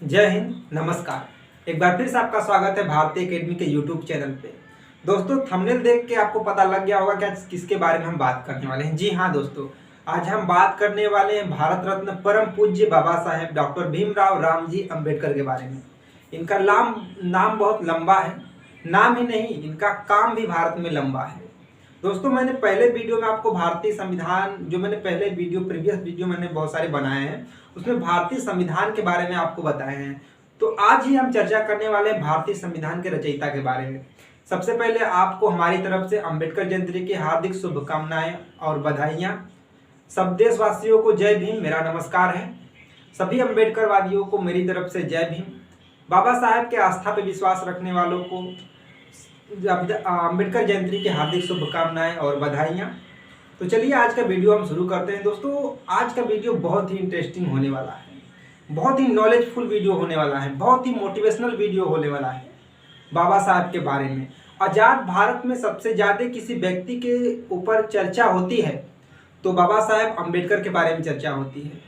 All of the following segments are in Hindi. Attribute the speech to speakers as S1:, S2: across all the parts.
S1: जय हिंद, नमस्कार। एक बार फिर से आपका स्वागत है भारतीय एकेडमी के यूट्यूब चैनल पे। दोस्तों, थंबनेल देख के आपको पता लग गया होगा क्या किसके बारे में हम बात करने वाले हैं। जी हाँ दोस्तों, आज हम बात करने वाले हैं भारत रत्न परम पूज्य बाबा साहेब डॉक्टर भीमराव रामजी अंबेडकर के बारे में। इनका नाम बहुत लंबा है। नाम ही नहीं, इनका काम भी भारत में लंबा है। दोस्तों, मैंने पहले वीडियो में आपको भारतीय संविधान, जो मैंने पहले प्रीवियस वीडियो मैंने बहुत सारे बनाए हैं, उसमें भारतीय संविधान के बारे में आपको बताए हैं। तो आज ही हम चर्चा करने वाले हैं भारतीय संविधान के रचयिता के बारे में। सबसे पहले आपको हमारी तरफ से अंबेडकर जयंती की हार्दिक शुभकामनाएं और बधाइयां। सब देशवासियों को जय भीम, मेरा नमस्कार है। सभी अंबेडकरवादियों को मेरी तरफ से जय भीम। बाबा साहेब के आस्था पर विश्वास रखने वालों को अंबेडकर जयंती की हार्दिक शुभकामनाएं और बधाइयां। तो चलिए आज का वीडियो हम शुरू करते हैं। दोस्तों, आज का वीडियो बहुत ही इंटरेस्टिंग होने वाला है, बहुत ही नॉलेजफुल वीडियो होने वाला है, बहुत ही मोटिवेशनल वीडियो होने वाला है। बाबा साहब के बारे में, आज़ाद भारत में सबसे ज़्यादा किसी व्यक्ति के ऊपर चर्चा होती है तो बाबा साहेब अंबेडकर के बारे में चर्चा होती है।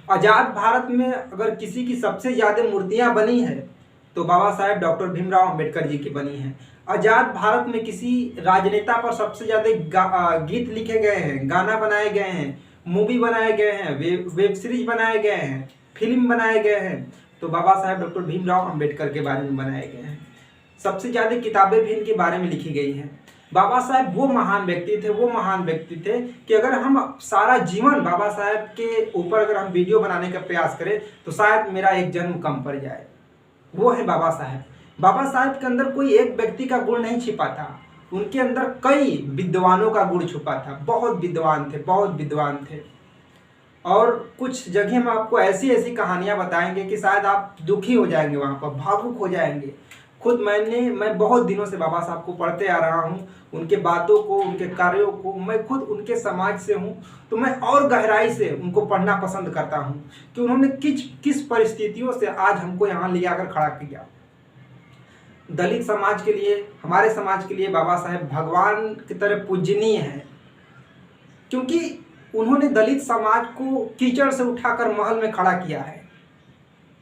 S1: आज़ाद भारत में अगर किसी की सबसे ज़्यादा मूर्तियाँ बनी है तो बाबा साहेब डॉक्टर भीमराव अंबेडकर जी की बनी हैं। आज़ाद भारत में किसी राजनेता पर सबसे ज़्यादा गीत लिखे गए हैं, गाना बनाए गए हैं, मूवी बनाए गए हैं, वेब सीरीज बनाए गए हैं, फिल्म बनाए गए हैं, तो बाबा साहेब डॉक्टर भीमराव अंबेडकर के बारे में बनाए गए हैं। सबसे ज़्यादा किताबें भी इनके बारे में लिखी गई हैं। बाबा साहेब वो महान व्यक्ति थे कि अगर हम सारा जीवन बाबा साहेब के ऊपर अगर हम वीडियो बनाने का प्रयास करें तो शायद मेरा एक जन्म कम पड़ जाए। वो है बाबा साहेब। बाबा साहेब के अंदर कोई एक व्यक्ति का गुण नहीं छिपा था, उनके अंदर कई विद्वानों का गुण छुपा था। बहुत विद्वान थे। और कुछ जगह हम आपको ऐसी ऐसी कहानियां बताएंगे कि शायद आप दुखी हो जाएंगे, वहाँ पर भावुक हो जाएंगे। खुद मैं बहुत दिनों से बाबा साहब को पढ़ते आ रहा हूँ, उनके बातों को, उनके कार्यों को। मैं खुद उनके समाज से हूँ तो मैं और गहराई से उनको पढ़ना पसंद करता हूँ कि उन्होंने किस परिस्थितियों से आज हमको यहाँ ले आकर खड़ा किया। दलित समाज के लिए, हमारे समाज के लिए बाबा साहेब भगवान की तरह पूजनीय हैं, क्योंकि उन्होंने दलित समाज को कीचड़ से उठाकर महल में खड़ा किया है।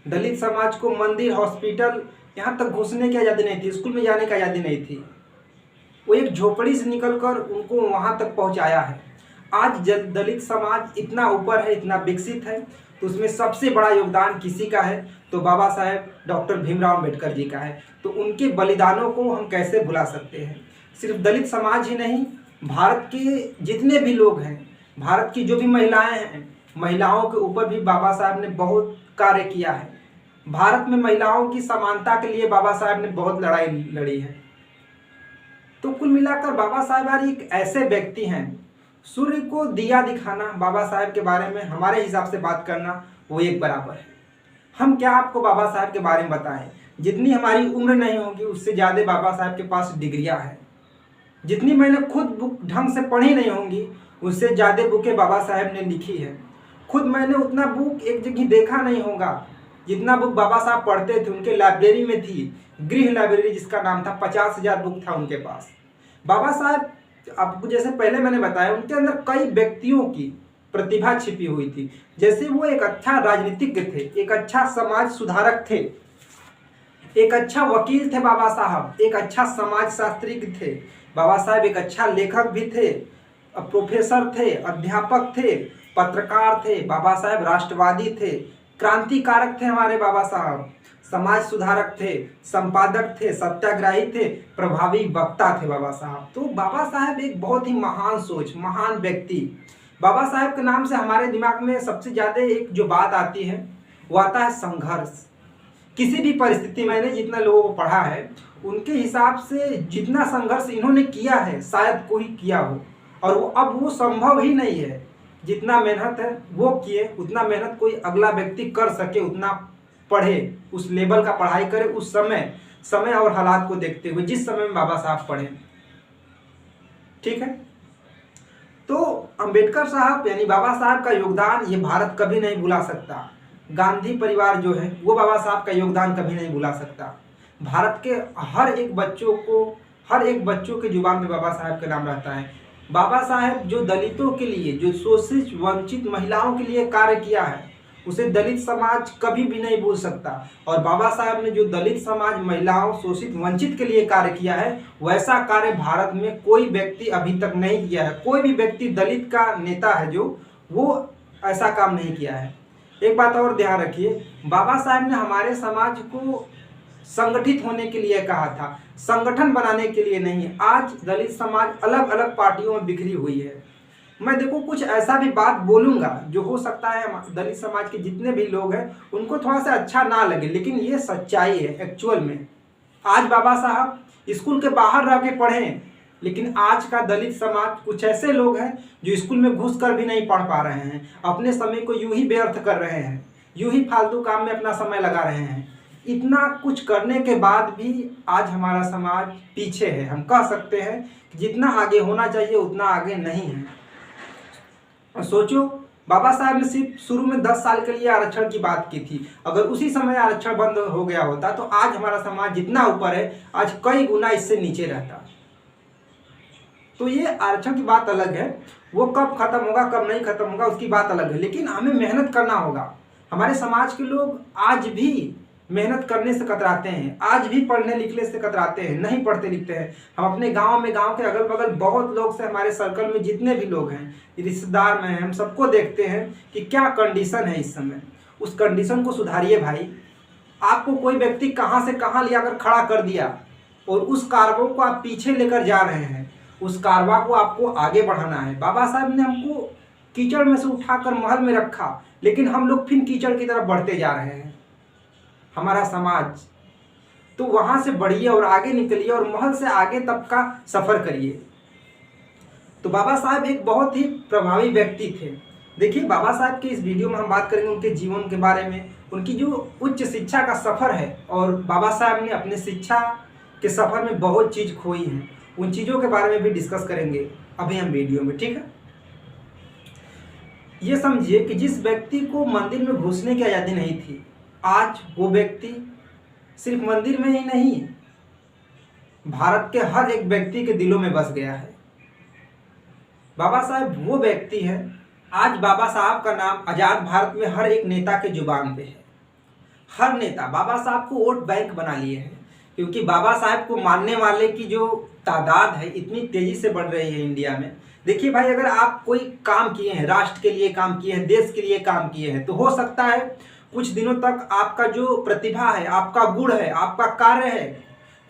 S1: दलित समाज को मंदिर, हॉस्पिटल, यहाँ तक घुसने की आज़ादी नहीं थी, स्कूल में जाने की आज़ादी नहीं थी। वो एक झोपड़ी से निकलकर उनको वहाँ तक पहुँचाया है। आज दलित समाज इतना ऊपर है, इतना विकसित है, तो उसमें सबसे बड़ा योगदान किसी का है तो बाबा साहेब डॉक्टर भीमराव अंबेडकर जी का है। तो उनके बलिदानों को हम कैसे भुला सकते हैं। सिर्फ दलित समाज ही नहीं, भारत के जितने भी लोग हैं, भारत की जो भी महिलाएं हैं, महिलाओं के ऊपर भी बाबा साहब ने बहुत कार्य किया है। भारत में महिलाओं की समानता के लिए बाबा साहब ने बहुत लड़ाई लड़ी है। तो कुल मिलाकर बाबा साहब एक ऐसे व्यक्ति हैं, सूर्य को दिया दिखाना, बाबा साहब के बारे में हमारे हिसाब से बात करना वो एक बराबर है। हम क्या आपको बाबा साहब के बारे में बताएं। जितनी हमारी उम्र नहीं होगी उससे ज़्यादा बाबा साहब के पास डिग्रियां हैं। जितनी मैंने खुद बुक ढंग से पढ़ी नहीं होंगी उससे ज़्यादा बुकें बाबा साहब ने लिखी है। खुद मैंने उतना बुक एक जगह देखा नहीं होगा जितना बुक बाबा साहब पढ़ते थे। उनके लाइब्रेरी में थी, गृह लाइब्रेरी जिसका नाम था, 50,000 बुक था उनके पास। बाबा साहब, आपको जैसे पहले मैंने बताया, उनके अंदर कई व्यक्तियों की प्रतिभा छिपी हुई थी। जैसे वो एक अच्छा राजनीतिज्ञ थे, एक अच्छा समाज सुधारक थे, एक अच्छा वकील थे बाबा साहब, एक अच्छा समाज शास्त्री थे बाबा साहब, एक अच्छा लेखक भी थे, प्रोफेसर थे, अध्यापक थे, पत्रकार थे बाबा साहब, राष्ट्रवादी थे, क्रांतिकारक थे हमारे बाबा साहब, समाज सुधारक थे, संपादक थे, सत्याग्रही थे, प्रभावी वक्ता थे बाबा साहब। तो बाबा साहब एक बहुत ही महान सोच, महान व्यक्ति। बाबा साहब के नाम से हमारे दिमाग में सबसे ज़्यादा एक जो बात आती है वो आता है संघर्ष। किसी भी परिस्थिति, मैंने जितना लोगों को पढ़ा है उनके हिसाब से जितना संघर्ष इन्होंने किया है शायद कोई किया हो, और अब वो संभव ही नहीं है। जितना मेहनत है वो किए, उतना मेहनत कोई अगला व्यक्ति कर सके, उतना पढ़े, उस लेवल का पढ़ाई करे, उस समय और हालात को देखते हुए जिस समय में बाबा साहब पढ़े। ठीक है, तो अंबेडकर साहब यानी बाबा साहब का योगदान ये भारत कभी नहीं भुला सकता। गांधी परिवार जो है वो बाबा साहब का योगदान कभी नहीं भुला सकता। भारत के हर एक बच्चों के जुबान में बाबा साहब का नाम रहता है। बाबा साहब जो दलितों के लिए, जो शोषित वंचित महिलाओं के लिए कार्य किया है, उसे दलित समाज कभी भी नहीं भूल सकता। और बाबा साहब ने जो दलित समाज, महिलाओं, शोषित, वंचित के लिए कार्य किया है, वैसा कार्य भारत में कोई व्यक्ति अभी तक नहीं किया है। कोई भी व्यक्ति दलित का नेता है जो, वो ऐसा काम नहीं किया है। एक बात और ध्यान रखिए, बाबा साहब ने हमारे समाज को संगठित होने के लिए कहा था, संगठन बनाने के लिए नहीं। आज दलित समाज अलग अलग पार्टियों में बिखरी हुई है। मैं देखो कुछ ऐसा भी बात बोलूंगा जो हो सकता है दलित समाज के जितने भी लोग हैं उनको थोड़ा सा अच्छा ना लगे, लेकिन ये सच्चाई है एक्चुअल में। आज बाबा साहब स्कूल के बाहर रह के पढ़े, लेकिन आज का दलित समाज, कुछ ऐसे लोग हैं जो स्कूल में घुस कर भी नहीं पढ़ पा रहे हैं, अपने समय को यूं ही व्यर्थ कर रहे हैं, यूं ही फालतू काम में अपना समय लगा रहे हैं। इतना कुछ करने के बाद भी आज हमारा समाज पीछे है। हम कह सकते हैं कि जितना आगे होना चाहिए उतना आगे नहीं है। और सोचो, बाबा साहब ने सिर्फ शुरू में 10 साल के लिए आरक्षण की बात की थी। अगर उसी समय आरक्षण बंद हो गया होता तो आज हमारा समाज जितना ऊपर है, आज कई गुना इससे नीचे रहता। तो ये आरक्षण की बात अलग है, वो कब खत्म होगा कब नहीं खत्म होगा उसकी बात अलग है, लेकिन हमें मेहनत करना होगा। हमारे समाज के लोग आज भी मेहनत करने से कतराते हैं, आज भी पढ़ने लिखने से कतराते हैं, नहीं पढ़ते लिखते हैं। हम अपने गांव में, गांव के अगल बगल बहुत लोग से, हमारे सर्कल में जितने भी लोग हैं, रिश्तेदार में हैं, हम सबको देखते हैं कि क्या कंडीशन है इस समय। उस कंडीशन को सुधारिए भाई। आपको कोई व्यक्ति कहाँ से कहाँ ले आकर खड़ा कर दिया और उस कारवा को आप पीछे लेकर जा रहे हैं, उस कारवा को आपको आगे बढ़ाना है। बाबा साहब ने हमको कीचड़ में से उठाकर महल में रखा, लेकिन हम लोग फिर कीचड़ की तरफ बढ़ते जा रहे हैं। हमारा समाज तो वहां से बढ़िए और आगे निकलिए और महल से आगे तक का सफर करिए। तो बाबा साहब एक बहुत ही प्रभावी व्यक्ति थे। देखिए, बाबा साहब के इस वीडियो में हम बात करेंगे उनके जीवन के बारे में, उनकी जो उच्च शिक्षा का सफर है, और बाबा साहब ने अपने शिक्षा के सफर में बहुत चीज खोई है, उन चीजों के बारे में भी डिस्कस करेंगे अभी हम वीडियो में, ठीक है। ये समझिए कि जिस व्यक्ति को मंदिर में घुसने की आज़ादी नहीं थी, आज वो व्यक्ति सिर्फ मंदिर में ही नहीं, भारत के हर एक व्यक्ति के दिलों में बस गया है। बाबा साहब वो व्यक्ति हैं, आज बाबा साहब का नाम आज़ाद भारत में हर एक नेता के जुबान पे है। हर नेता बाबा साहब को वोट बैंक बना लिए हैं, क्योंकि बाबा साहब को मानने वाले की जो तादाद है इतनी तेजी से बढ़ रही है इंडिया में। देखिए भाई, अगर आप कोई काम किए हैं, राष्ट्र के लिए काम किए हैं, देश के लिए काम किए हैं, तो हो सकता है कुछ दिनों तक आपका जो प्रतिभा है, आपका गुण है, आपका कार्य है,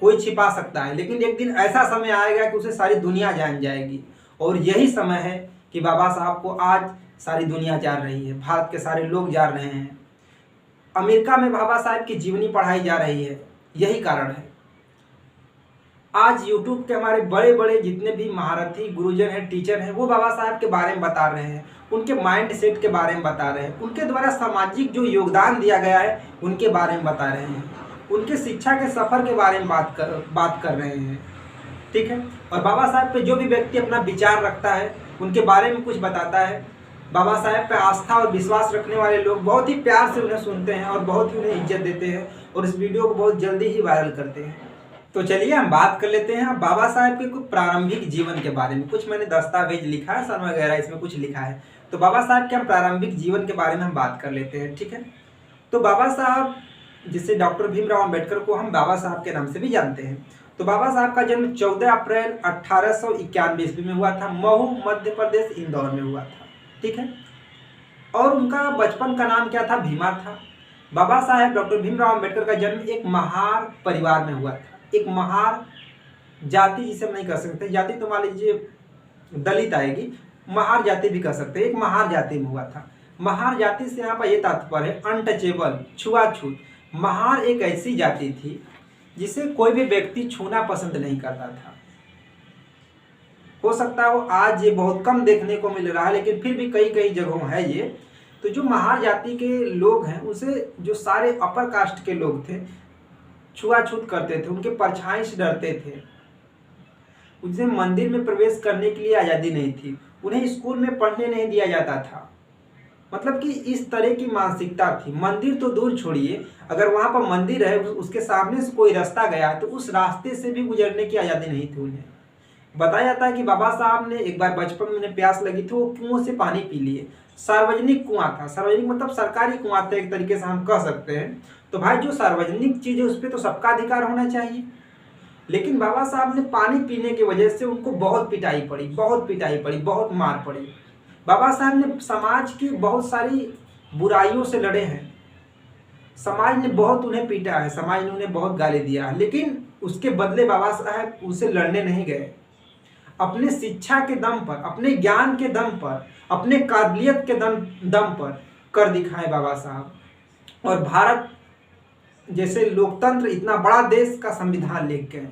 S1: कोई छिपा सकता है, लेकिन एक दिन ऐसा समय आएगा कि उसे सारी दुनिया जान जाएगी। और यही समय है कि बाबा साहब को आज सारी दुनिया जान रही है, भारत के सारे लोग जान रहे हैं। अमेरिका में बाबा साहब की जीवनी पढ़ाई जा रही है, यही कारण है। आज यूट्यूब के हमारे बड़े बड़े जितने भी महारथी गुरुजन हैं, टीचर हैं, वो बाबा साहब के बारे में बता रहे हैं, उनके माइंड सेट के बारे में बता रहे हैं, उनके द्वारा सामाजिक जो योगदान दिया गया है उनके बारे में बता रहे हैं, उनके शिक्षा के सफ़र के बारे में बात कर रहे हैं, ठीक है। और बाबा साहब पे जो भी व्यक्ति अपना विचार रखता है उनके बारे में कुछ बताता है। बाबा साहब पे आस्था और विश्वास रखने वाले लोग बहुत ही प्यार से उन्हें सुनते हैं और बहुत ही उन्हें इज्जत देते हैं और इस वीडियो को बहुत जल्दी ही वायरल करते हैं। तो चलिए हम बात कर लेते हैं बाबा साहब के कुछ प्रारंभिक जीवन के बारे में। कुछ मैंने दस्तावेज लिखा है सर वगैरह, इसमें कुछ लिखा है, तो बाबा साहब के हम प्रारंभिक जीवन के बारे में हम बात कर लेते हैं, ठीक है। तो बाबा साहब, जिसे डॉक्टर भीमराव अम्बेडकर को हम बाबा साहब के नाम से भी जानते हैं, तो बाबा साहब का जन्म 14 अप्रैल 1891 ईस्वी में हुआ था, महू मध्य प्रदेश, इंदौर में हुआ था, ठीक है। और उनका बचपन का नाम क्या था? भीमा था। बाबा साहब डॉक्टर भीमराव अम्बेडकर का जन्म एक महार परिवार में हुआ था। एक महार जाति जिसे हम नहीं कर सकते, जाति तो मान लीजिए दलित आएगी, महार जाति भी कर सकते हैं, एक महार जाति में हुआ था। महार जाति से यहाँ पर यह तात्पर्य है अनटचेबल, छुआछूत। महार एक ऐसी जाति थी जिसे कोई भी व्यक्ति छूना पसंद नहीं करता था। हो सकता है वो आज ये बहुत कम देखने को मिल रहा है, लेकिन फिर भी कई कई जगहों है ये। तो जो महार जाति के लोग हैं उसे जो सारे अपर कास्ट के लोग थे छुआछूत करते थे, उनके परछाई से डरते थे, उन्हें मंदिर में प्रवेश करने के लिए आज़ादी नहीं थी, उन्हें स्कूल में पढ़ने नहीं दिया जाता था। मतलब कि इस तरह की मानसिकता थी। मंदिर तो दूर छोड़िए, अगर वहाँ पर मंदिर है उसके सामने से कोई रास्ता गया तो उस रास्ते से भी गुजरने की आज़ादी नहीं थी उन्हें। बताया जाता है कि बाबा साहब ने एक बार बचपन में उन्हें प्यास लगी थी, वो कुओं से पानी पी लिए। सार्वजनिक कुआं था। सार्वजनिक मतलब सरकारी कुआं था, एक तरीके से हम कह सकते हैं। तो भाई जो सार्वजनिक चीज़ है उस पर तो सबका अधिकार होना चाहिए। लेकिन बाबा साहब ने पानी पीने की वजह से उनको बहुत पिटाई पड़ी, बहुत पिटाई पड़ी, बहुत मार पड़ी। बाबा साहब ने समाज की बहुत सारी बुराइयों से लड़े हैं। समाज ने बहुत उन्हें पीटा है, समाज ने उन्हें बहुत गाली दिया है, लेकिन उसके बदले बाबा साहब उनसे लड़ने नहीं गए। अपने शिक्षा के दम पर, अपने ज्ञान के दम पर, अपने काबिलियत के दम पर कर दिखाए बाबा साहब। और भारत जैसे लोकतंत्र, इतना बड़ा देश का संविधान लिख गए।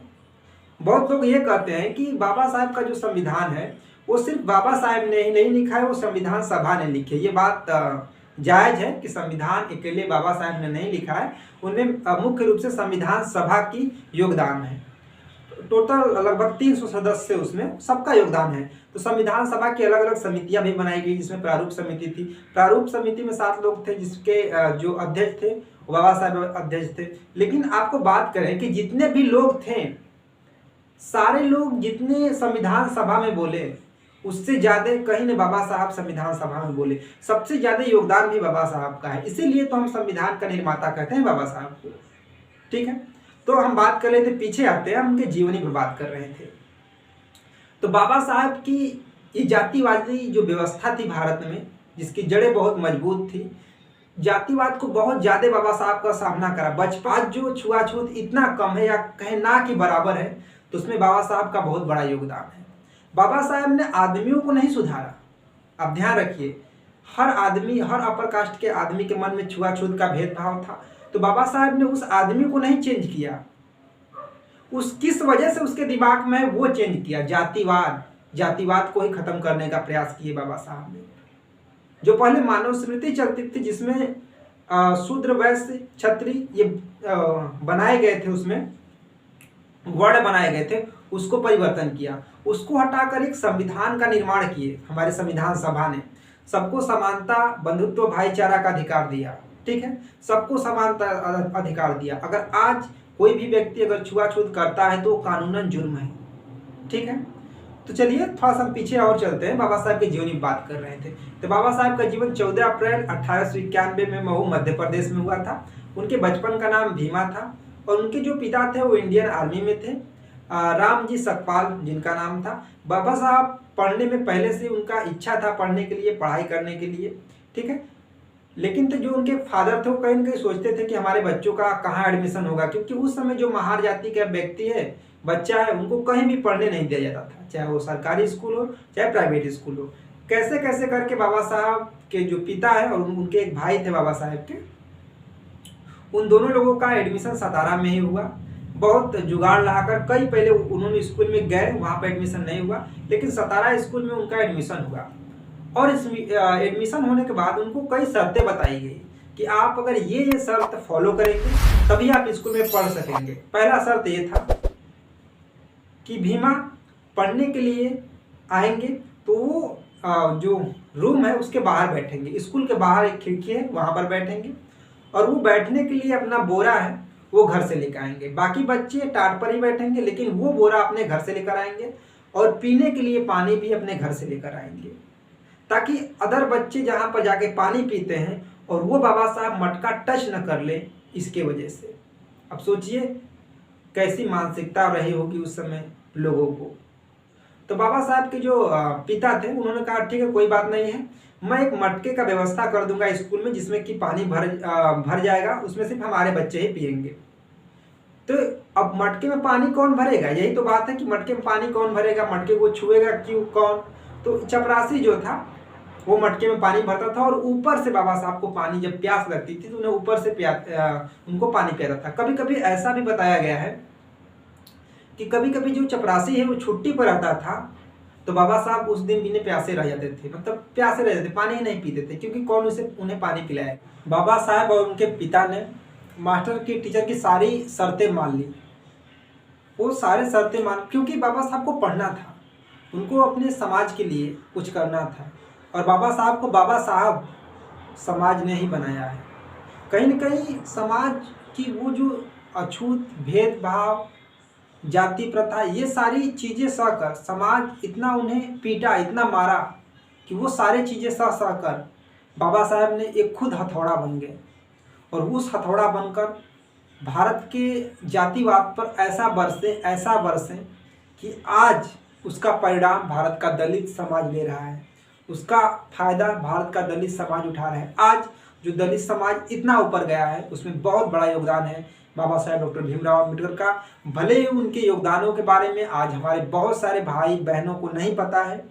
S1: बहुत लोग ये कहते हैं कि बाबा साहब का जो संविधान है वो सिर्फ बाबा साहब ने ही नहीं लिखा है, वो संविधान सभा ने लिखी है। ये बात जायज़ है कि संविधान अकेले बाबा साहब ने नहीं लिखा है, उनमें मुख्य रूप से संविधान सभा की योगदान है। टोटल लगभग 300 सदस्य, उसमें सबका योगदान है। तो संविधान सभा की अलग अलग समितियां भी बनाई गई, जिसमें प्रारूप समिति थी। प्रारूप समिति में 7 लोग थे, जिसके जो अध्यक्ष थे वो बाबा साहब अध्यक्ष थे। लेकिन आपको बात करें कि जितने भी लोग थे, सारे लोग जितने संविधान सभा में बोले उससे ज़्यादा कहीं ने बाबा साहब संविधान सभा में बोले। सबसे ज़्यादा योगदान भी बाबा साहब का है, इसीलिए तो हम संविधान का निर्माता कहते हैं बाबा साहब को। ठीक है, तो हम बात कर रहे थे, पीछे आते हैं, हम उनके जीवनी पर बात कर रहे थे। तो बाबा साहब की ये जातिवादी जो व्यवस्था थी भारत में, जिसकी जड़ें बहुत मजबूत थी, जातिवाद को बहुत ज़्यादा बाबा साहब का सामना करा। बचपन जो छुआछूत इतना कम है या कहें ना कि बराबर है, तो उसमें बाबा साहब का बहुत बड़ा योगदान है। बाबा साहब ने आदमियों को नहीं सुधारा। अब ध्यान रखिए, हर आदमी, हर अपर कास्ट के आदमी के मन में छुआछूत का भेदभाव था, तो बाबा साहब ने उस आदमी को नहीं चेंज किया। उस किस वजह से उसके दिमाग में वो चेंज किया, जातिवाद। जातिवाद को ही खत्म करने का प्रयास किए बाबा साहब ने। जो पहले मानव स्मृति चलती थी, जिसमें शूद्र, वैश्य, क्षत्रिय ये बनाए गए थे, उसमें वर्ण बनाए गए थे, उसको परिवर्तन किया। उसको हटाकर एक संविधान का निर्माण किए। हमारे संविधान सभा ने सबको समानता, बंधुत्व, भाईचारा का अधिकार दिया। ठीक है, सबको समानता अधिकार दिया। अगर आज कोई भी व्यक्ति अगर छुआछूत करता है तो कानूनन जुर्म है। ठीक है, तो चलिए थोड़ा सा पीछे और चलते हैं। बाबा साहब के जीवन की बात कर रहे थे। तो बाबा साहब का जीवन 14 अप्रैल 1891 में महू मध्य प्रदेश में हुआ था। उनके बचपन का नाम भीमा था और उनके जो पिता थे वो इंडियन आर्मी में थे, राम जी सकपाल जिनका नाम था। बाबा साहब पढ़ने में पहले से उनका इच्छा था, पढ़ने के लिए, पढ़ाई करने के लिए। ठीक है, लेकिन तो जो उनके फादर थे वो कहीं ना कहीं सोचते थे कि हमारे बच्चों का कहाँ एडमिशन होगा, क्योंकि उस समय जो महार जाति का व्यक्ति है, बच्चा है, उनको कहीं भी पढ़ने नहीं दिया जाता था, चाहे वो सरकारी स्कूल हो चाहे प्राइवेट स्कूल हो। कैसे कैसे करके बाबा साहब के जो पिता है और उनके एक भाई थे बाबा साहब के, उन दोनों लोगों का एडमिशन सतारा में ही हुआ। बहुत जुगाड़ लगाकर कई पहले उन्होंने स्कूल में गए, वहाँ पर एडमिशन नहीं हुआ, लेकिन सतारा स्कूल में उनका एडमिशन हुआ। और इस एडमिशन होने के बाद उनको कई शर्तें बताई गई कि आप अगर ये शर्त फॉलो करेंगे तभी आप स्कूल में पढ़ सकेंगे। पहला शर्त ये था कि भीमा पढ़ने के लिए आएंगे तो वो जो रूम है उसके बाहर बैठेंगे, स्कूल के बाहर एक खिड़की है वहाँ पर बैठेंगे, और वो बैठने के लिए अपना बोरा है वो घर से लेकर आएंगे। बाकी बच्चे टाट पर ही बैठेंगे, लेकिन वो बोरा अपने घर से लेकर आएंगे, और पीने के लिए पानी भी अपने घर से लेकर आएंगे, ताकि अदर बच्चे जहाँ पर जाके पानी पीते हैं और वो बाबा साहब मटका टच न कर ले, इसके वजह से। अब सोचिए कैसी मानसिकता रही होगी उस समय लोगों को। तो बाबा साहब के जो पिता थे उन्होंने कहा ठीक है, कोई बात नहीं है, मैं एक मटके का व्यवस्था कर दूंगा स्कूल में, जिसमें कि पानी भर जाएगा, उसमें सिर्फ हमारे बच्चे ही पियेंगे। तो अब मटके में पानी कौन भरेगा, यही तो बात है कि मटके में पानी कौन भरेगा, मटके को छुएगा क्यों, कौन? तो चपरासी जो था वो मटके में पानी भरता था, और ऊपर से बाबा साहब को पानी जब प्यास लगती थी तो उन्हें ऊपर से उनको पानी पियाता था। कभी कभी ऐसा भी बताया गया है कि कभी कभी जो चपरासी है वो छुट्टी पर आता था, तो बाबा साहब उस दिन बिना प्यासे रह जाते थे, मतलब प्यासे रह जाते, पानी ही नहीं पीते थे, क्योंकि कौन उन्हें पानी पिलाए। बाबा साहब और उनके पिता ने मास्टर की, टीचर की सारी शर्तें मान ली। वो सारे शर्तें मान, क्योंकि बाबा साहब को पढ़ना था, उनको अपने समाज के लिए कुछ करना था, और बाबा साहब को बाबा साहब समाज ने ही बनाया है। कहीं न कहीं समाज की वो जो अछूत, भेदभाव, जाति प्रथा, ये सारी चीज़ें सहकर समाज इतना उन्हें पीटा, इतना मारा कि वो सारी चीज़ें सह कर बाबा साहब ने एक खुद हथौड़ा बन गए और उस हथौड़ा बनकर भारत के जातिवाद पर ऐसा बरसे कि आज उसका परिणाम भारत का दलित समाज ले रहा है, उसका फायदा भारत का दलित समाज उठा रहा है। आज जो दलित समाज इतना ऊपर गया है उसमें बहुत बड़ा योगदान है बाबा साहेब डॉक्टर भीमराव अम्बेडकर का। भले ही उनके योगदानों के बारे में आज हमारे बहुत सारे भाई बहनों को नहीं पता है,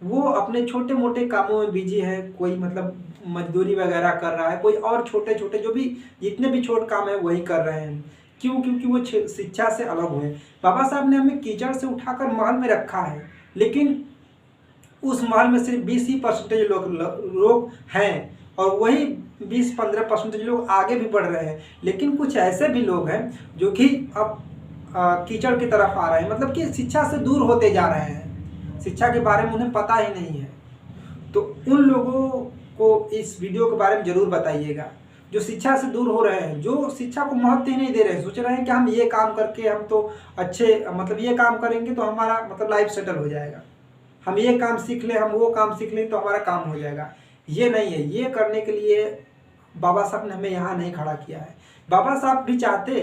S1: वो अपने छोटे मोटे कामों में बिजी है, कोई मतलब मजदूरी वगैरह कर रहा है, कोई और छोटे छोटे जो भी जितने भी छोटे काम है वही कर रहे हैं। क्यों? क्योंकि वो शिक्षा से अलग हुए। बाबा साहब ने हमें कीचड़ से उठाकर महल में रखा है, लेकिन उस महल में सिर्फ 20 ही परसेंटेज लोग हैं और वही 20-15% लोग आगे भी बढ़ रहे हैं। लेकिन कुछ ऐसे भी लोग हैं जो कि अब कीचड़ की तरफ आ रहे हैं, मतलब कि शिक्षा से दूर होते जा रहे हैं, शिक्षा के बारे में उन्हें पता ही नहीं है। तो उन लोगों को इस वीडियो के बारे में ज़रूर बताइएगा जो शिक्षा से दूर हो रहे हैं, जो शिक्षा को महत्व ही नहीं दे रहे हैं, सोच रहे हैं कि हम ये काम करके हम तो अच्छे मतलब ये काम करेंगे तो हमारा मतलब लाइफ सेटल हो जाएगा, हम ये काम सीख लें, हम वो काम सीख लें तो हमारा काम हो जाएगा। ये नहीं है। ये करने के लिए बाबा साहब ने हमें यहाँ नहीं खड़ा किया है। बाबा साहब भी चाहते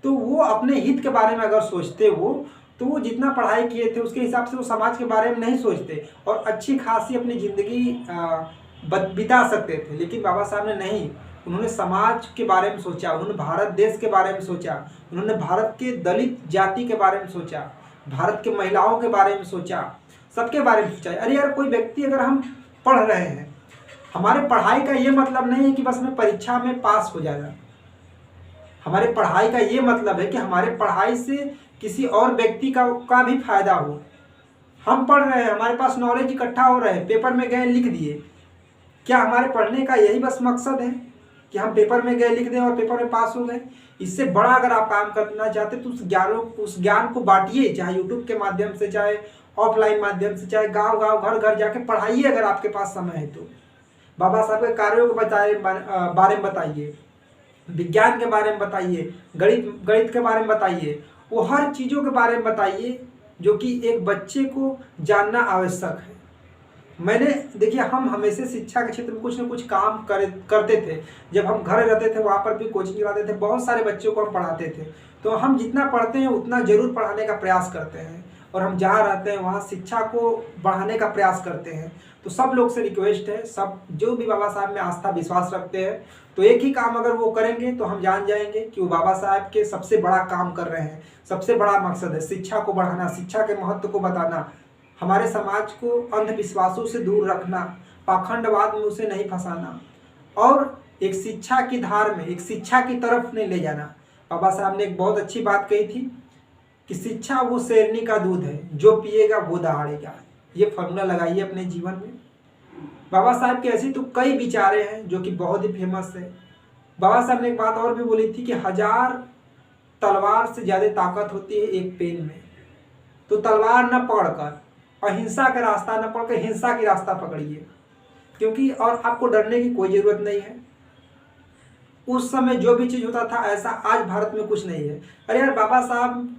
S1: तो वो अपने हित के बारे में अगर सोचते वो तो वो जितना पढ़ाई किए थे उसके हिसाब से वो समाज के बारे में नहीं सोचते और अच्छी खासी अपनी ज़िंदगी बिता सकते थे। लेकिन बाबा साहब ने नहीं, उन्होंने समाज के बारे में सोचा, उन्होंने भारत देश के बारे में सोचा, उन्होंने भारत के दलित जाति के बारे में सोचा, भारत के महिलाओं के बारे में सोचा, सबके बारे में सोचा। अरे यार, कोई व्यक्ति अगर हम पढ़ रहे हैं, हमारे पढ़ाई का ये मतलब नहीं है कि बस हमें परीक्षा में पास हो जाना। हमारे पढ़ाई का ये मतलब है कि हमारे पढ़ाई से किसी और व्यक्ति का भी फायदा हो। हम पढ़ रहे हैं, हमारे पास नॉलेज इकट्ठा हो रहा है, पेपर में गए लिख दिए। क्या हमारे पढ़ने का यही बस मकसद है कि हम पेपर में गए लिख दें और पेपर में पास हो गए? इससे बड़ा अगर आप काम करना चाहते तो उस ज्ञान को बांटिए, चाहे यूट्यूब के माध्यम से, चाहे ऑफलाइन माध्यम से, चाहे गांव गांव घर घर जाके पढ़ाइए अगर आपके पास समय है तो। बाबा साहब के कार्यों के बारे में बताइए, विज्ञान के बारे में बताइए, गणित के बारे में बताइए, वो हर चीज़ों के बारे में बताइए जो कि एक बच्चे को जानना आवश्यक है। मैंने देखिए, हम हमेशा शिक्षा के क्षेत्र में कुछ ना कुछ काम करते थे। जब हम घर रहते थे वहाँ पर भी कोचिंग चलाते थे, बहुत सारे बच्चों को हम पढ़ाते थे। तो हम जितना पढ़ते हैं उतना ज़रूर पढ़ाने का प्रयास करते हैं और हम जहाँ रहते हैं वहाँ शिक्षा को बढ़ाने का प्रयास करते हैं। तो सब लोग से रिक्वेस्ट है, सब जो भी बाबा साहब में आस्था विश्वास रखते हैं तो एक ही काम अगर वो करेंगे तो हम जान जाएंगे कि वो बाबा साहब के सबसे बड़ा काम कर रहे हैं। सबसे बड़ा मकसद है शिक्षा को बढ़ाना, शिक्षा के महत्व को बताना, हमारे समाज को अंधविश्वासों से दूर रखना, पाखंडवाद में उसे नहीं फंसाना और एक शिक्षा की धार में, एक शिक्षा की तरफ नहीं ले जाना। बाबा साहब ने एक बहुत अच्छी बात कही थी कि शिक्षा वो शेरनी का दूध है, जो पिएगा वो दहाड़ेगा। ये फॉर्मूला लगाइए अपने जीवन में। बाबा साहब की ऐसी तो कई विचारें हैं जो कि बहुत ही फेमस है। बाबा साहब ने एक बात और भी बोली थी कि 1000 तलवार से ज़्यादा ताकत होती है एक पेन में। तो तलवार न पकड़कर, अहिंसा का रास्ता न पकड़कर हिंसा की रास्ता पकड़िए, क्योंकि और आपको डरने की कोई ज़रूरत नहीं है। उस समय जो भी चीज़ होता था ऐसा आज भारत में कुछ नहीं है। अरे यार, बाबा साहब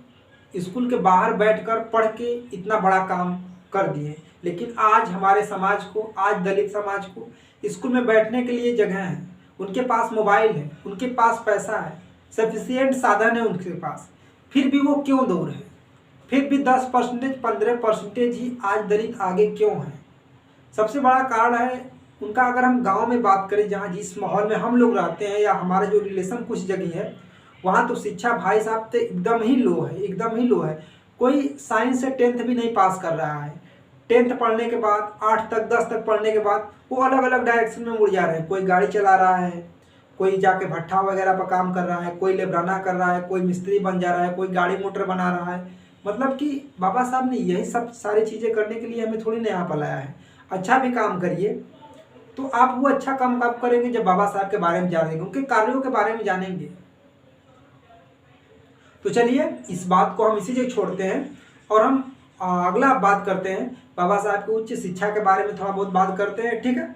S1: स्कूल के बाहर बैठकर पढ़ के इतना बड़ा काम कर दिए, लेकिन आज हमारे समाज को, आज दलित समाज को स्कूल में बैठने के लिए जगह है, उनके पास मोबाइल है, उनके पास पैसा है, सफिशिएंट साधन है उनके पास, फिर भी वो क्यों दूर है? फिर भी 10% 15% ही आज दलित आगे क्यों है? सबसे बड़ा कारण है उनका। अगर हम गांव में बात करें, जहाँ जिस माहौल में हम लोग रहते हैं या हमारा जो रिलेशन कुछ जगह है, वहाँ तो शिक्षा भाई साहब तो एकदम ही लो है, एकदम ही लो है। कोई साइंस से 10th भी नहीं पास कर रहा है। 10th पढ़ने के बाद 8 तक 10 तक पढ़ने के बाद वो अलग अलग डायरेक्शन में मुड़ जा रहे हैं। कोई गाड़ी चला रहा है, कोई जाके भट्ठा वगैरह पर काम कर रहा है, कोई लेबराना कर रहा है, कोई मिस्त्री बन जा रहा है, कोई गाड़ी मोटर बना रहा है। मतलब कि बाबा साहब ने यही सब सारी चीज़ें करने के लिए हमें थोड़ी ना यहाँ पर लाया है। अच्छा भी काम करिए तो आप वो अच्छा काम कब करेंगे जब बाबा साहब के बारे में जानेंगे, उनके कार्यों के बारे में जानेंगे। तो चलिए इस बात को हम इसी जगह छोड़ते हैं और हम अगला बात करते हैं, बाबा साहब की उच्च शिक्षा के बारे में थोड़ा बहुत बात करते हैं, ठीक है।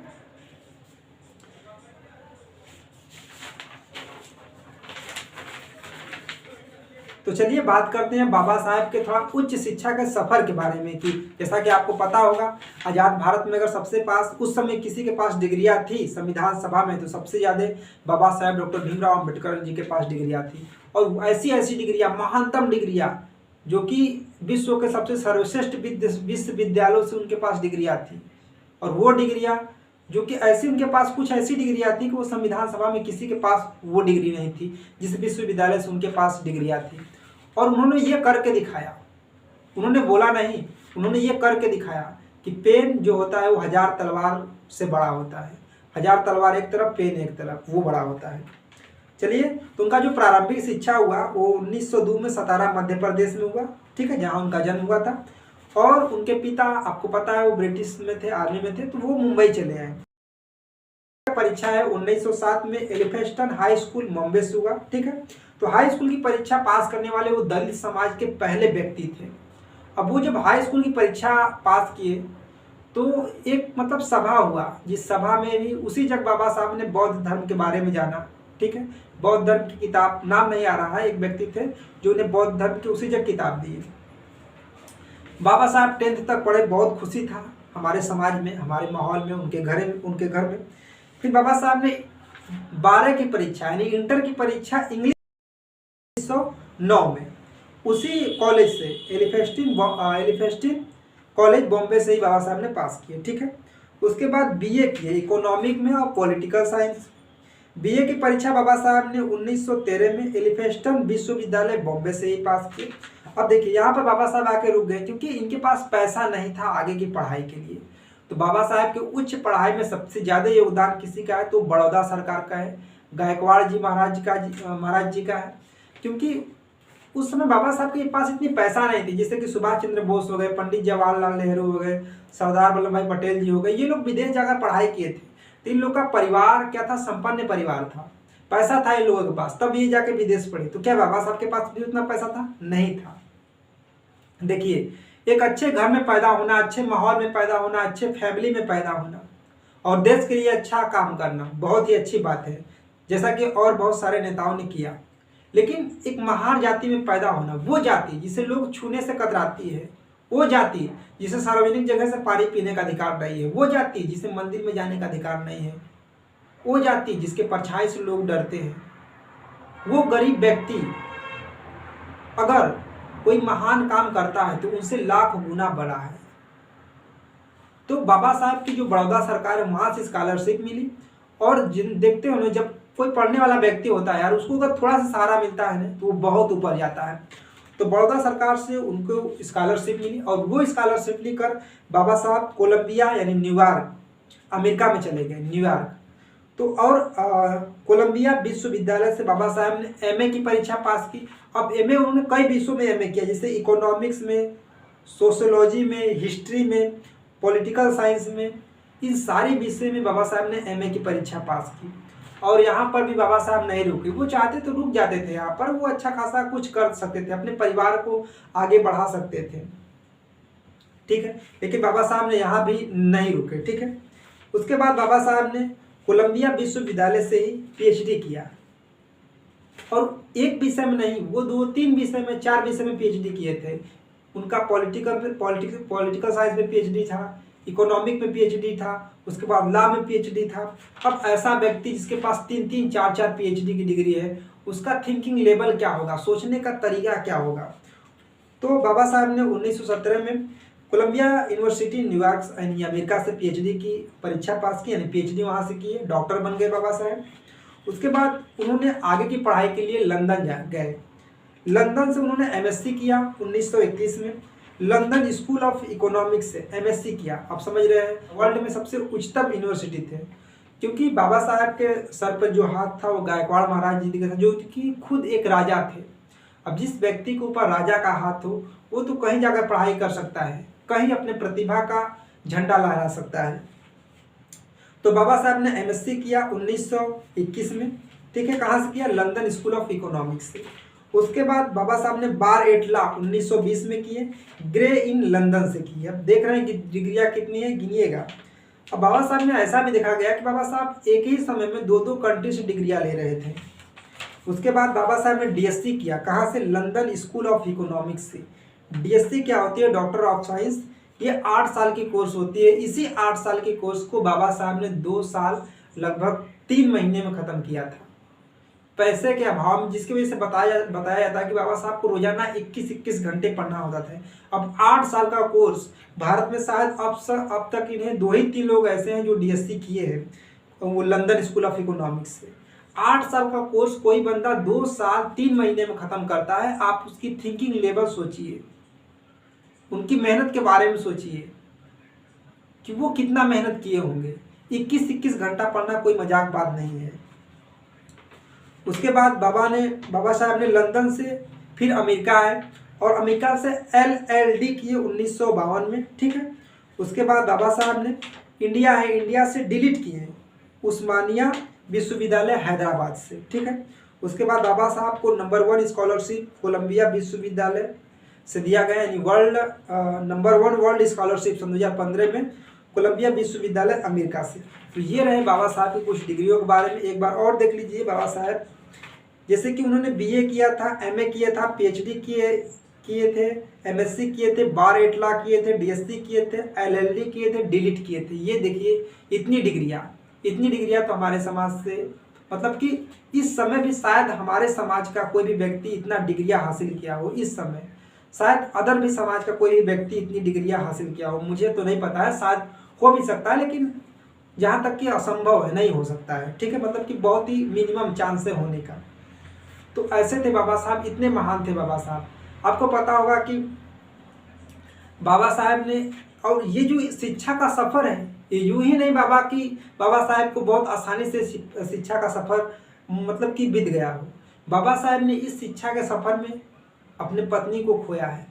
S1: तो चलिए बात करते हैं बाबा साहेब के थोड़ा उच्च शिक्षा के सफ़र के बारे में कि जैसा कि आपको पता होगा, आज़ाद भारत में अगर सबसे पास उस समय किसी के पास डिग्रियां थी संविधान सभा में, तो सबसे ज़्यादा बाबा साहेब डॉक्टर भीमराव अम्बेडकर जी के पास डिग्रियां थी। और ऐसी ऐसी डिग्रियां, महानतम डिग्रियां, जो कि विश्व के सबसे सर्वश्रेष्ठ विश्वविद्यालयों से उनके पास डिग्रियां थी। और वो डिग्रियां जो कि ऐसी उनके पास कुछ ऐसी डिग्रियां थी कि वो संविधान सभा में किसी के पास वो डिग्री नहीं थी जिस विश्वविद्यालय से उनके पास डिग्रियां थी। और उन्होंने ये करके दिखाया, उन्होंने बोला नहीं, उन्होंने ये करके दिखाया कि पेन जो होता है वो 1000 तलवार से बड़ा होता है। 1000 तलवार एक तरफ, पेन एक तरफ, वो बड़ा होता है। चलिए, तो उनका जो प्रारंभिक शिक्षा हुआ वो 1902 में सतारा मध्य प्रदेश में हुआ, ठीक है, जहाँ उनका जन्म हुआ था। और उनके पिता, आपको पता है, वो ब्रिटिश में थे, आर्मी में थे, तो वो मुंबई चले आए। परीक्षा है 1907 में एलिफेंस्टन हाई स्कूल बॉम्बे से हुआ, ठीक है। तो हाई स्कूल की परीक्षा पास करने वाले वो दलित समाज के पहले व्यक्ति थे। अब वो जब हाई स्कूल की परीक्षा पास किए तो एक मतलब सभा हुआ, जिस सभा में भी उसी जगह बाबा साहब ने बौद्ध धर्म के बारे में जाना, ठीक है। बौद्ध धर्म की किताब, नाम नहीं आ रहा है, एक व्यक्ति थे जो उन्हें बौद्ध धर्म की उसी जगह किताब दी। बाबा साहब 10th तक पढ़े, बहुत खुशी था हमारे समाज में, हमारे माहौल में, उनके घर में। फिर बाबा साहब ने 12 की परीक्षा यानी इंटर की परीक्षा इंग्लिश 1909 में उसी कॉलेज से एलिफेंस्टन कॉलेज बॉम्बे से ही बाबा साहब ने पास किए, ठीक है। उसके बाद बीए किए इकोनॉमिक में और पॉलिटिकल साइंस। बीए की परीक्षा बाबा साहब ने 1913 में एलिफेंस्टन विश्वविद्यालय बॉम्बे से ही पास किए। अब देखिए, यहाँ पर बाबा साहब आके रुक गए क्योंकि इनके पास पैसा नहीं था आगे की पढ़ाई के लिए। तो बाबा साहब के उच्च पढ़ाई में सबसे ज़्यादा योगदान किसी का है तो बड़ौदा सरकार का है, गायकवाड़ जी महाराज जी का है। क्योंकि उस समय बाबा साहब के पास इतनी पैसा नहीं थी, जैसे कि सुभाष चंद्र बोस हो गए, पंडित जवाहरलाल नेहरू हो गए, सरदार वल्लभ भाई पटेल जी हो गए, ये लोग विदेश जाकर पढ़ाई किए थे। तो इन लोग का परिवार क्या था, संपन्न परिवार था, पैसा था इन लोगों के पास, तब ये जाके विदेश पढ़े। तो क्या बाबा साहब के पास भी उतना पैसा था? नहीं था। देखिए, एक अच्छे घर में पैदा होना, अच्छे माहौल में पैदा होना, अच्छे फैमिली में पैदा होना और देश के लिए अच्छा काम करना बहुत ही अच्छी बात है, जैसा कि और बहुत सारे नेताओं ने किया। लेकिन एक महान जाति में पैदा होना, वो जाति जिसे लोग छूने से कतराती है, वो जाति जिसे सार्वजनिक जगह से पानी पीने का अधिकार नहीं है, वो जाति जिसे मंदिर में जाने का अधिकार नहीं है, वो जाति जिसके परछाई से लोग डरते हैं, वो गरीब व्यक्ति अगर कोई महान काम करता है तो उनसे लाख गुना बड़ा है। तो बाबा साहब की जो बड़ौदा सरकार है वहाँ से स्कॉलरशिप मिली। और जिन देखते हो, जब कोई पढ़ने वाला व्यक्ति होता है यार, उसको अगर थोड़ा सा सहारा मिलता है ना तो वो बहुत ऊपर जाता है। तो बड़ौदा सरकार से उनको स्कॉलरशिप मिली और वो स्कॉलरशिप लेकर बाबा साहब कोलंबिया यानी न्यूयॉर्क, अमेरिका में चले गए, न्यूयॉर्क। तो और कोलंबिया विश्वविद्यालय से बाबा साहब ने एमए की परीक्षा पास की। अब एमए उन्होंने कई विषयों में एमए किया, जैसे इकोनॉमिक्स में, सोशियोलॉजी में, हिस्ट्री में, पॉलिटिकल साइंस में, इन सारी विषय में बाबा साहब ने एमए की परीक्षा पास की। और यहाँ पर भी बाबा साहब नहीं रुके, वो चाहते तो रुक जाते थे यहाँ पर, वो अच्छा खासा कुछ कर सकते थे, अपने परिवार को आगे बढ़ा सकते थे, ठीक है। लेकिन बाबा साहब ने यहाँ भी नहीं रुके, ठीक है। उसके बाद बाबा साहब ने कोलंबिया विश्वविद्यालय से ही पीएचडी किया और एक विषय में नहीं, वो 2-3 विषय में, 4 विषय में पीएचडी किए थे। उनका पॉलिटिकल साइंस में पीएचडी था, इकोनॉमिक में पीएचडी था, उसके बाद लॉ में पीएचडी था। अब ऐसा व्यक्ति जिसके पास 3-3, 4-4 पीएचडी की डिग्री है, उसका थिंकिंग लेवल क्या होगा, सोचने का तरीका क्या होगा। तो बाबा साहब ने 1917 में कोलंबिया यूनिवर्सिटी न्यूयॉर्क यानी अमेरिका से पीएचडी की परीक्षा पास की, यानी पीएचडी वहाँ से की है, डॉक्टर बन गए बाबा साहब। उसके बाद उन्होंने आगे की पढ़ाई के लिए लंदन गए। लंदन से उन्होंने एमएससी किया 1931 में, लंदन स्कूल ऑफ इकोनॉमिक्स से एमएससी किया। आप समझ रहे हैं, वर्ल्ड में सबसे उच्चतम यूनिवर्सिटी थे, क्योंकि बाबा साहब के सर पर जो हाथ था वो गायकवाड़ महाराज जी का था, जो कि खुद एक राजा थे। अब जिस व्यक्ति के ऊपर राजा का हाथ हो वो तो कहीं जाकर पढ़ाई कर सकता है, कहीं अपने प्रतिभा का झंडा लहरा सकता है। तो बाबा साहब ने एमएससी किया 1921 में, ठीक है। कहाँ से किया? लंदन स्कूल ऑफ इकोनॉमिक्स से। उसके बाद बाबा साहब ने बार एट लॉ 1920 में किए, ग्रे इन लंदन से किए। अब देख रहे हैं कि डिग्रियाँ कितनी है, गिनिएगा। अब बाबा साहब ने ऐसा भी देखा गया कि बाबा साहब एक ही समय में 2-2 कंट्री से डिग्रियाँ ले रहे थे। उसके बाद बाबा साहब ने डीएससी किया, कहाँ से? लंदन स्कूल ऑफ इकोनॉमिक्स से। डीएससी क्या होती है? Doctor of science. ये 8 साल की कोर्स होती है। इसी 8 साल के कोर्स को बाबा साहब ने 2 साल लगभग 3 महीने में ख़त्म किया था, पैसे के अभाव में, जिसकी वजह से बताया जाता है कि बाबा साहब को रोजाना 21-21 घंटे पढ़ना होता था। अब 8 साल का कोर्स, भारत में शायद अब तक इन्हें 2 ही 3 लोग ऐसे हैं जो डीएससी किए हैं, वो लंदन स्कूल ऑफ इकोनॉमिक्स से। 8 साल का कोर्स कोई बंदा 2 साल 3 महीने में ख़त्म करता है। आप उसकी थिंकिंग लेवल सोचिए, उनकी मेहनत के बारे में सोचिए कि वो कितना मेहनत किए होंगे। 21-21 घंटा पढ़ना कोई मजाक बात नहीं है। उसके बाद बाबा साहब ने लंदन से फिर अमेरिका आए और अमेरिका से LLD किए 1952 में, ठीक है। उसके बाद बाबा साहब ने इंडिया से डिलीट किए उस्मानिया विश्वविद्यालय हैदराबाद से, ठीक है। उसके बाद बाबा साहब को नंबर 1 स्कॉलरशिप कोलंबिया विश्वविद्यालय से दिया गया, यानी नंबर 1 वर्ल्ड स्कॉलरशिप सन 2015 में कोलंबिया विश्वविद्यालय अमेरिका से। तो ये रहे बाबा साहब की कुछ डिग्रियों के बारे में। एक बार और देख लीजिए बाबा साहब, जैसे कि उन्होंने BA किया था, MA किया था, PhD किए थे, MSc किए थे, बार 8 ला किए थे, DSc किए थे, LLD किए थे, डिलीट किए थे। ये देखिए इतनी डिग्रियाँ तो हमारे समाज से, मतलब कि इस समय भी शायद हमारे समाज का कोई भी व्यक्ति इतना डिग्रियाँ हासिल किया हो। इस समय शायद अदर भी समाज का कोई भी व्यक्ति इतनी डिग्रियाँ हासिल किया हो, मुझे तो नहीं पता है, शायद हो भी सकता है, लेकिन जहाँ तक कि असंभव है, नहीं हो सकता है, ठीक है। मतलब कि बहुत ही मिनिमम चांस है होने का। तो ऐसे थे बाबा साहब, इतने महान थे बाबा साहब। आपको पता होगा कि बाबा साहब ने, और ये जो शिक्षा का सफ़र है, ये यूं ही नहीं बाबा साहब को बहुत आसानी से शिक्षा का सफ़र मतलब कि बीत गया हो। बाबा साहब ने इस शिक्षा के सफ़र में अपने पत्नी को खोया है,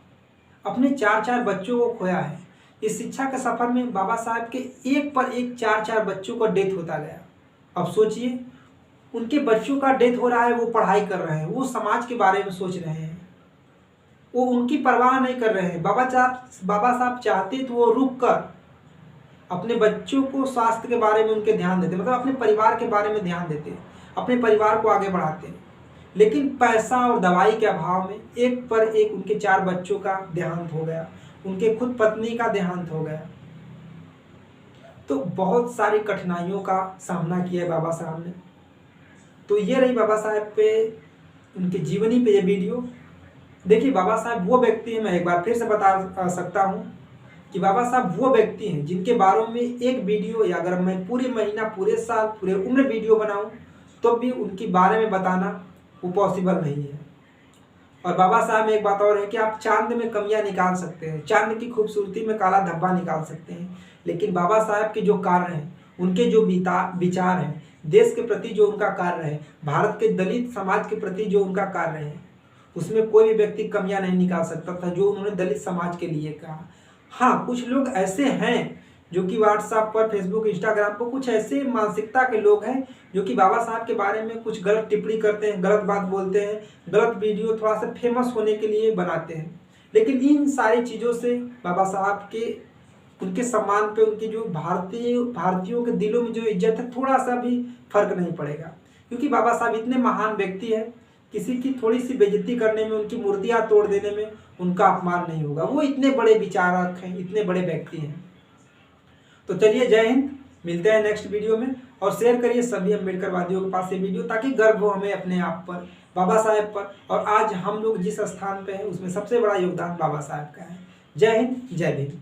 S1: अपने 4 बच्चों को खोया है। इस शिक्षा के सफ़र में बाबा साहब के एक पर एक 4 बच्चों का डेथ होता गया। अब सोचिए, उनके बच्चों का डेथ हो रहा है, वो पढ़ाई कर रहे हैं, वो समाज के बारे में सोच रहे हैं, वो उनकी परवाह नहीं कर रहे हैं। बाबा साहब चाहते तो वो रुक कर अपने बच्चों को स्वास्थ्य के बारे में उनके ध्यान देते, मतलब अपने परिवार के बारे में ध्यान देते, अपने परिवार को आगे बढ़ाते। लेकिन पैसा और दवाई के अभाव में एक पर एक उनके 4 बच्चों का देहांत हो गया, उनके खुद पत्नी का देहांत हो गया। तो बहुत सारी कठिनाइयों का सामना किया है बाबा साहब ने। तो ये रही बाबा साहब पे, उनकी जीवनी पे ये वीडियो। देखिए बाबा साहब वो व्यक्ति हैं, मैं एक बार फिर से बता सकता हूँ कि बाबा साहब वो व्यक्ति हैं जिनके बारे में एक वीडियो, या अगर मैं पूरे महीना, पूरे साल, पूरे उम्र वीडियो बनाऊँ तो भी उनके बारे में बताना वो पॉसिबल नहीं है। और बाबा साहब में एक बात और है कि आप चांद में कमियां निकाल सकते हैं, चांद की खूबसूरती में काला धब्बा निकाल सकते हैं, लेकिन बाबा साहब के जो कार्य हैं, उनके जो विचार हैं, देश के प्रति जो उनका कार्य है, भारत के दलित समाज के प्रति जो उनका कार्य है, उसमें कोई भी व्यक्ति कमियां नहीं निकाल सकता था जो उन्होंने दलित समाज के लिए कहा। हाँ, कुछ लोग ऐसे हैं जो कि व्हाट्सएप पर, फेसबुक, इंस्टाग्राम पर कुछ ऐसे मानसिकता के लोग हैं जो कि बाबा साहब के बारे में कुछ गलत टिप्पणी करते हैं, गलत बात बोलते हैं, गलत वीडियो थोड़ा सा फेमस होने के लिए बनाते हैं। लेकिन इन सारी चीज़ों से बाबा साहब के, उनके सम्मान पे, उनकी जो भारतीयों के दिलों में जो इज्जत है, थोड़ा सा भी फर्क नहीं पड़ेगा। क्योंकि बाबा साहब इतने महान व्यक्ति है, किसी की थोड़ी सी बेइज्जती करने में, उनकी मूर्तियाँ तोड़ देने में उनका अपमान नहीं होगा। वो इतने बड़े विचारक हैं, इतने बड़े व्यक्ति हैं। तो चलिए, जय हिंद, मिलते हैं नेक्स्ट वीडियो में। और शेयर करिए सभी अम्बेडकरवादियों के पास ये वीडियो, ताकि गर्व हो हमें अपने आप पर, बाबा साहब पर। और आज हम लोग जिस स्थान पे हैं उसमें सबसे बड़ा योगदान बाबा साहब का है। जय हिंद, जय भीम।